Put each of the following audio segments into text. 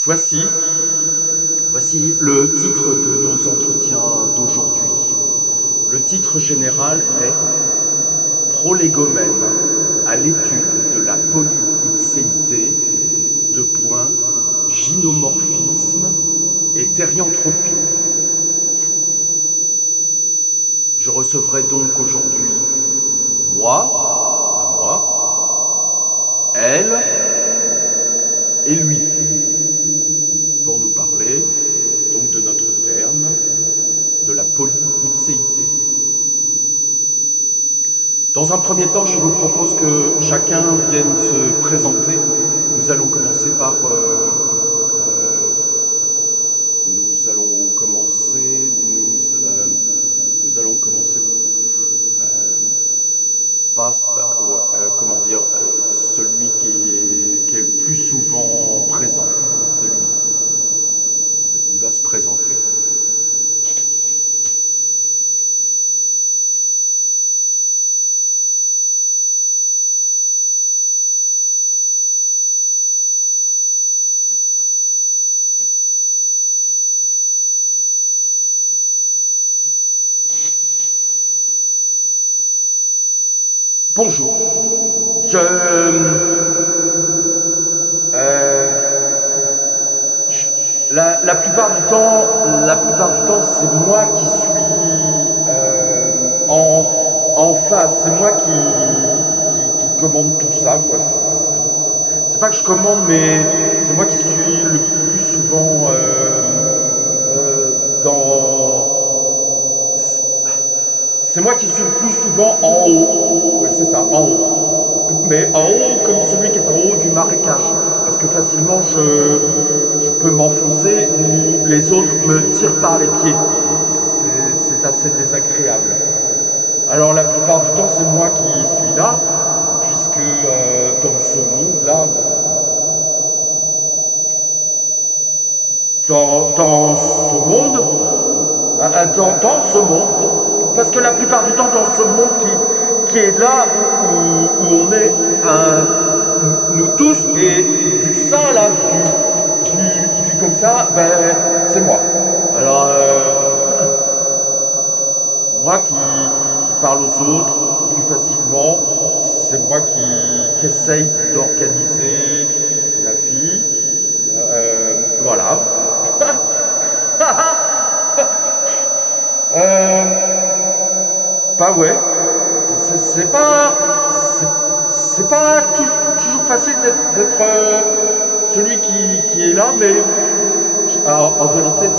Voici, voici le titre de nos entretiens d'aujourd'hui. Le titre général est Prolégomène à l'étude de la polyipséité, gynomorphisme et thérianthropie. Je recevrai donc aujourd'hui moi, elle et lui, pour nous parler donc de notre terme, de la polyipséité. Dans un premier temps, je vous propose que chacun vienne se présenter. Nous allons commencer par... celui qui est le plus souvent présent, c'est lui. Il va se présenter. Bonjour. La plupart du temps, c'est moi qui suis en face. C'est moi qui commande tout ça, quoi. C'est pas que je commande, mais c'est moi qui suis le plus souvent C'est moi qui suis le plus souvent en haut. Ouais, c'est ça, en haut. Mais en haut comme celui qui est en haut du marécage. Parce que facilement, je peux m'enfoncer ou les autres me tirent par les pieds. C'est assez désagréable. Alors la plupart du temps, c'est moi qui suis là, puisque dans ce monde-là, dans ce monde, parce que la plupart du temps, dans ce monde qui est là où on est nous tous, et du ça là, du comme ça, ben c'est moi. Alors moi qui parle aux autres plus facilement, c'est moi qui essaye d'organiser la vie. Voilà. Bah ouais, c'est pas toujours facile d'être celui qui est là, mais en vérité, ouais.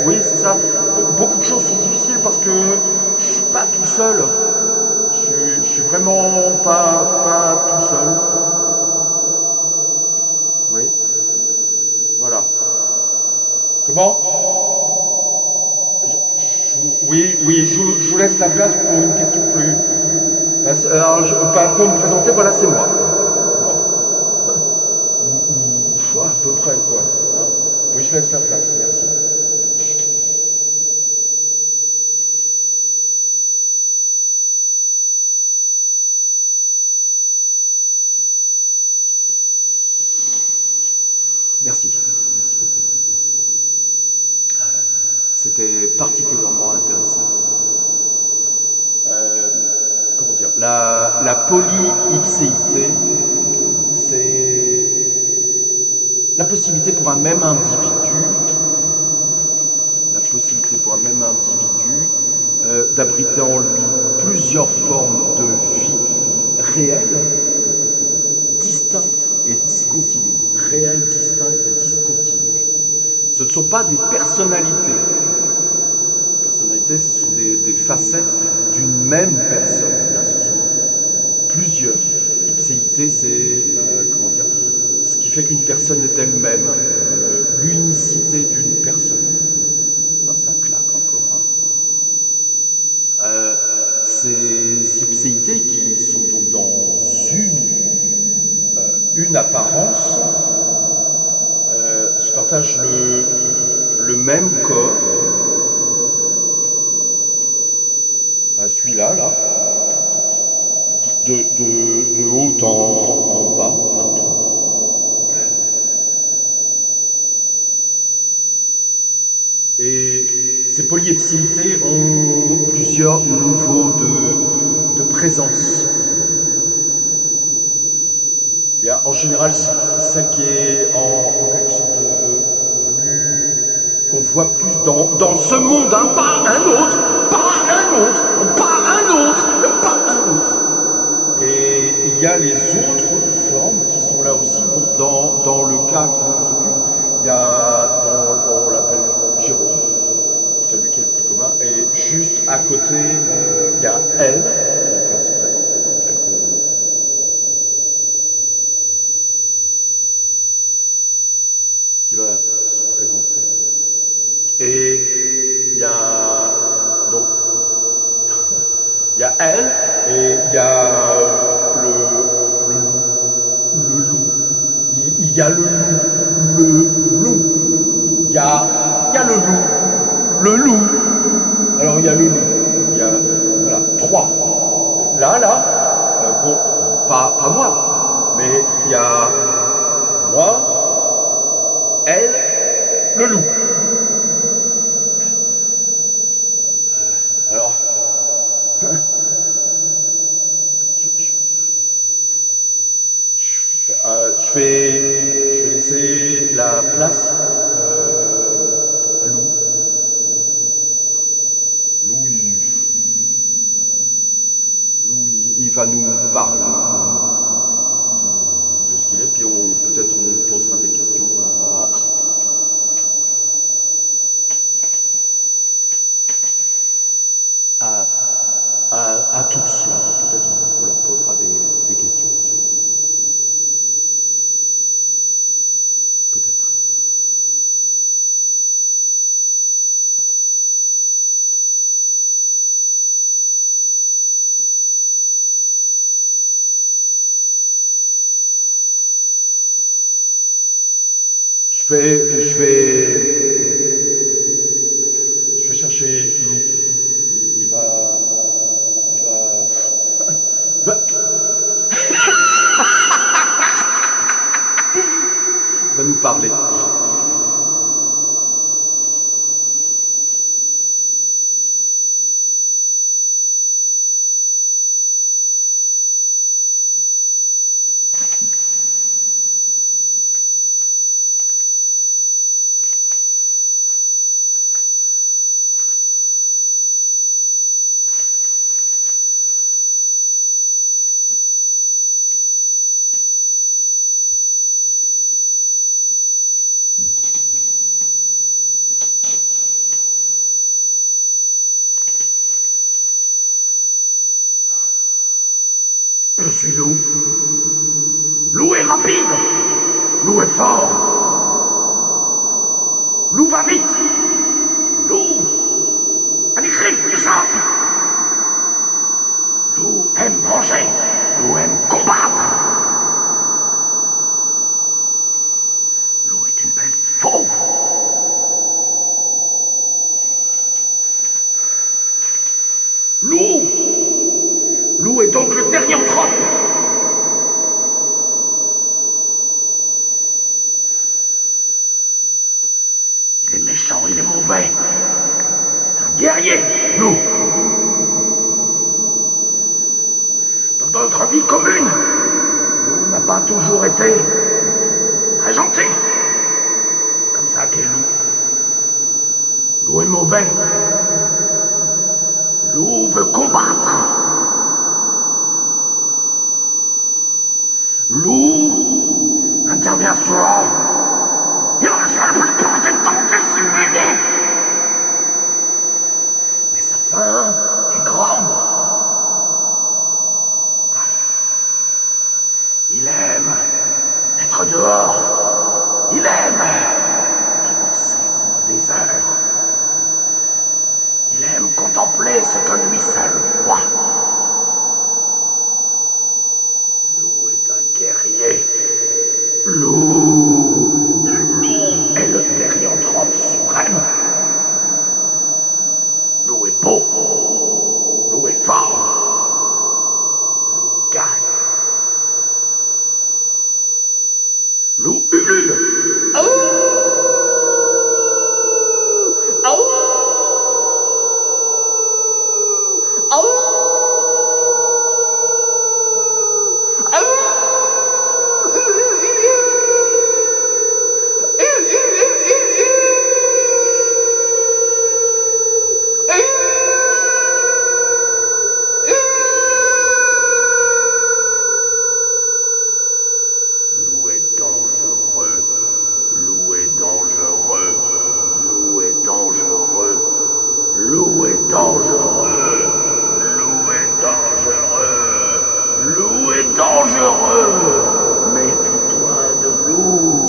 Oui, c'est ça. Beaucoup de choses sont difficiles parce que je suis pas tout seul. Je suis vraiment pas tout seul. Oui. Voilà. Comment? Oui, je vous laisse la place pour une question plus... Alors, pour me présenter, voilà, c'est moi. Ou à peu près, quoi. Hein? Oui, je laisse la place, merci. Merci beaucoup. C'était particulièrement intéressant. Comment dire, la polyipséité, c'est la possibilité pour un même individu, d'abriter en lui plusieurs formes de vie réelles, distinctes et discontinues. Ce ne sont pas des personnalités. Les personnalités, ce sont des facettes d'une même personne. Là, ce sont plusieurs. L'ipséité, c'est ce qui fait qu'une personne est elle-même, l'unicité d'une personne. Ça claque encore. Ces ipséités qui sont donc dans une apparence se partagent le même corps, celui-là, là, de haut en bas, partout. Et ces polyepsilités ont plusieurs niveaux de présence. Il y a en général celle qui est en quelque sorte de plus... qu'on voit plus dans ce monde, hein, pas un autre, pas un autre, pas un autre, pas un autre. Et il y a les autres formes qui sont là aussi. Bon, dans le cas qui nous occupe, il y a, on l'appelle Jérôme, celui qui est le plus commun, et juste à côté, il y a elle qui va se présenter dans quelques... qui va se présenter. Et il y a donc il y a elle et il y a le loup. Le loup. Il y a le loup. Le loup. Il y a le loup. Le loup. Alors il y a le loup. Il y a voilà, 3. Là, bon, pas moi, mais il y a moi, elle, le loup. Alors, je vais laisser la place à Lou. Lou, il va nous parler de ce qu'il est, puis peut-être on posera des questions à tous, là. Peut-être on leur posera des questions ensuite. Peut-être. Je vais chercher Lou. Il va il va nous parler. Je suis Lou. Lou est rapide. Lou est fort. Lou va vite. Lou a des griffes puissantes. Lou aime manger. Lou aime combattre. Lou est une belle fauve. Lou est donc le Therianthrope. Il est méchant, il est mauvais. C'est un guerrier, Lou. Dans notre vie commune, Lou n'a pas toujours été très gentil. C'est comme ça qu'est Lou. Lou est mauvais. Lou veut combattre. Lou intervient souvent. Il reçoit la plupart du temps qu'il s'humilie. Mais sa faim est grande. Il aime être dehors. Il aime avancer pendant des heures. Il aime contempler ce que lui seul voit. Lou est un guerrier. Lou est le Therianthrope suprême. Loup ulule. Loup est dangereux. Loup est dangereux. Loup est dangereux. Loup est dangereux. Loup est dangereux. Loup est dangereux. Méfie-toi de loup.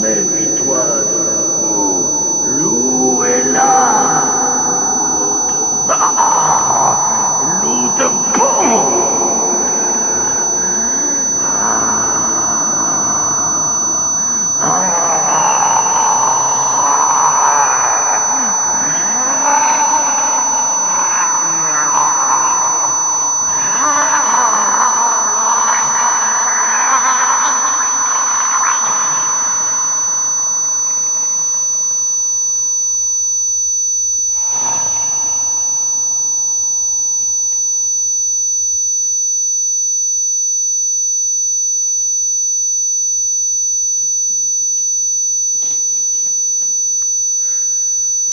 Méfie-toi de loup. Loup est là. Loup te pond.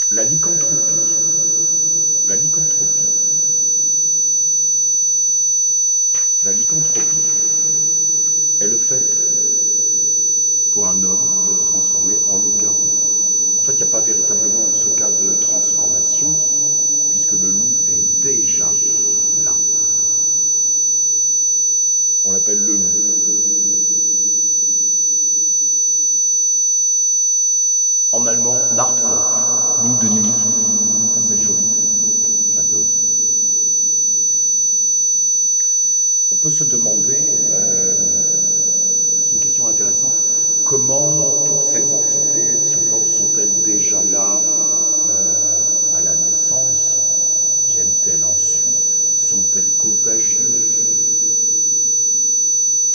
La lycanthropie. La lycanthropie. La lycanthropie est le fait pour un homme de se transformer en loup-garou. En fait, il n'y a pas véritablement ce cas de transformation, puisque le loup est déjà là. On l'appelle le loup. En allemand, Nachtwolf, loup de nuit. Ça c'est joli, j'adore. On peut se demander, c'est une question intéressante, comment toutes ces entités se forment, sont-elles déjà là à la naissance? Viennent-elles ensuite? Sont-elles contagieuses?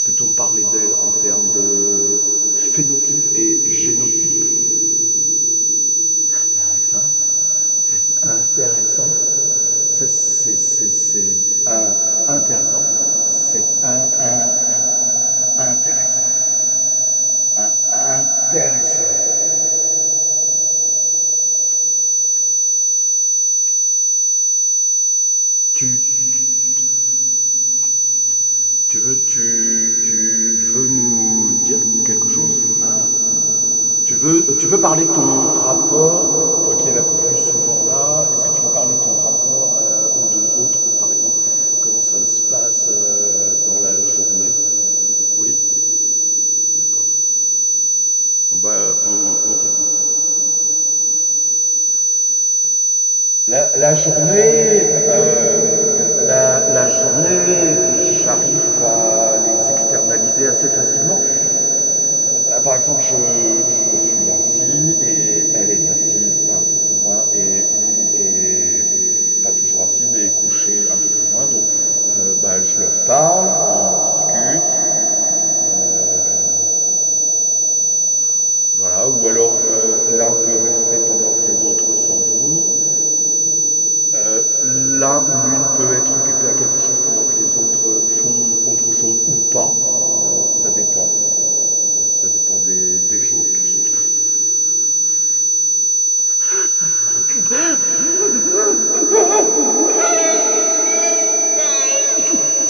Peut-on parler d'elles en termes de phénotype et génotype? C'est intéressant. C'est intéressant. C'est intéressant. Intéressant. Tu veux nous dire quelque chose? Tu veux parler de ton rapport, toi qui es la plus souvent là, est-ce que tu veux parler de ton rapport aux deux autres, par exemple? Comment ça se passe dans la journée? Oui? D'accord. Bon bah, on t'écoute. La journée, j'arrive à les externaliser assez facilement. Par exemple, je suis assis et elle est assise un peu plus loin et Lou est pas toujours assis mais couché un peu plus loin. Donc, je leur parle, on discute. Voilà, ou alors l'un peut rester pendant que les autres s'en vont. L'un ou l'une peut être occupé à quelque chose pendant que les autres font autre chose ou pas. Ça dépend. Ça dépend des jours.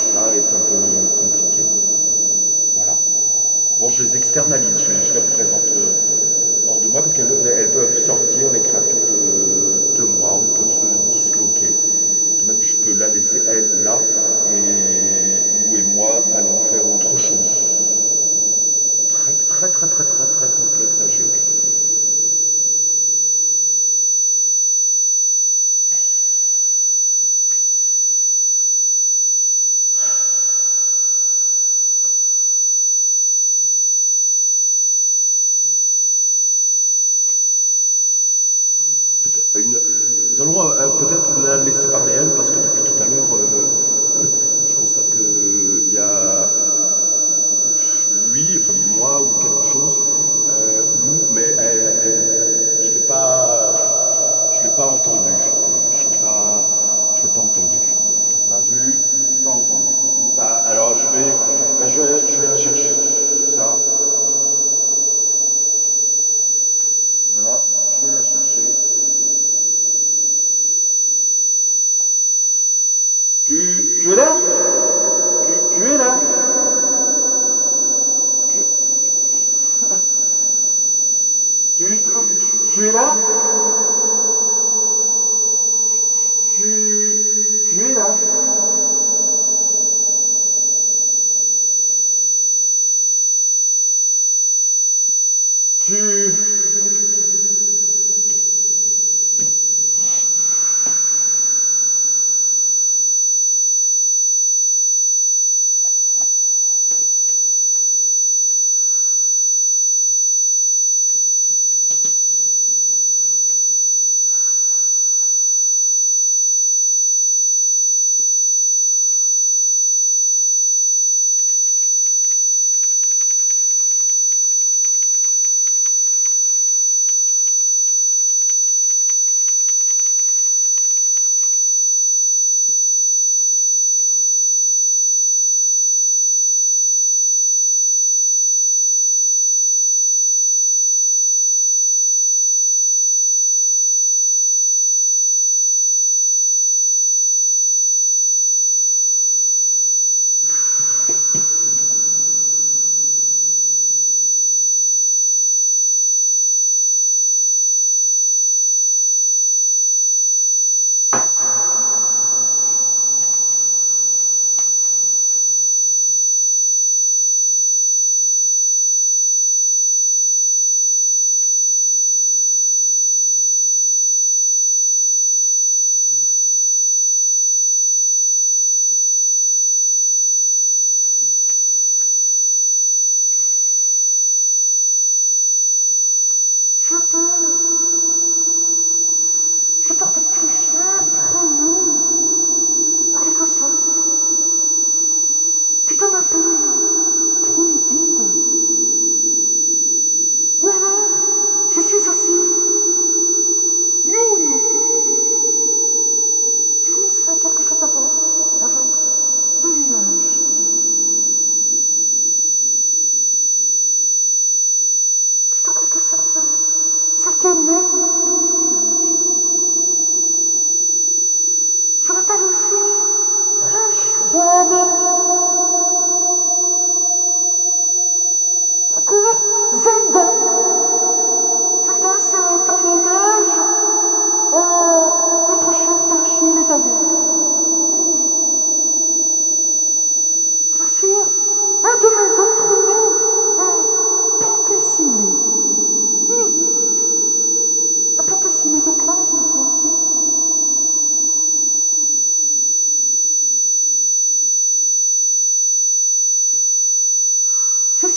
Ça est un peu compliqué. Voilà. Bon, je les externalise, je les représente hors de moi parce qu'elles peuvent sortir, les créatures de moi, on peut se disloquer. Même je peux la laisser elle là et Lou et moi allons faire autre chose. Très complexe à gérer. Nous allons peut-être la laisser parler elle parce que depuis tout à l'heure je constate qu'il y a lui, enfin moi ou quelque chose Tu es là? Tu es là? Tu... Je porte plusieurs prénoms, en quelque sorte. Tu peux m'appeler Brunhilde. Ou alors, je suis aussi Youn. Youn, ça a quelque chose à voir avec le nuage. C'est en quelque sorte ça qui est né du nuage. Je m'appelle aussi Rashford. Encore Zelda. Zelda, c'est un hommage à notre cher Achille d'amour. Oui. Bien sûr, un de mes autres noms est Pentésilée. Oui. La Pentésilée de Christ, bien sûr. Je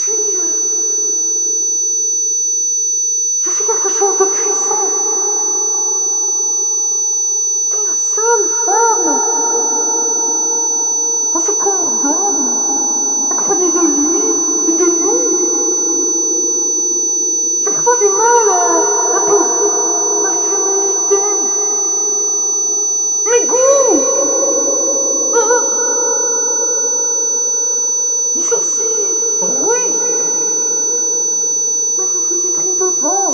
suis quelque chose de puissant. Étant la seule femme dans ce corps d'homme, accompagnée de lui et de nous. J'ai parfois du mal à imposer ma féminité, mes goûts. Ils sont si rustres. Mais ne vous y trompez pas.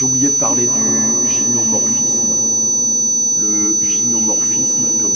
oublié de parler du gynomorphisme. Le gynomorphisme peut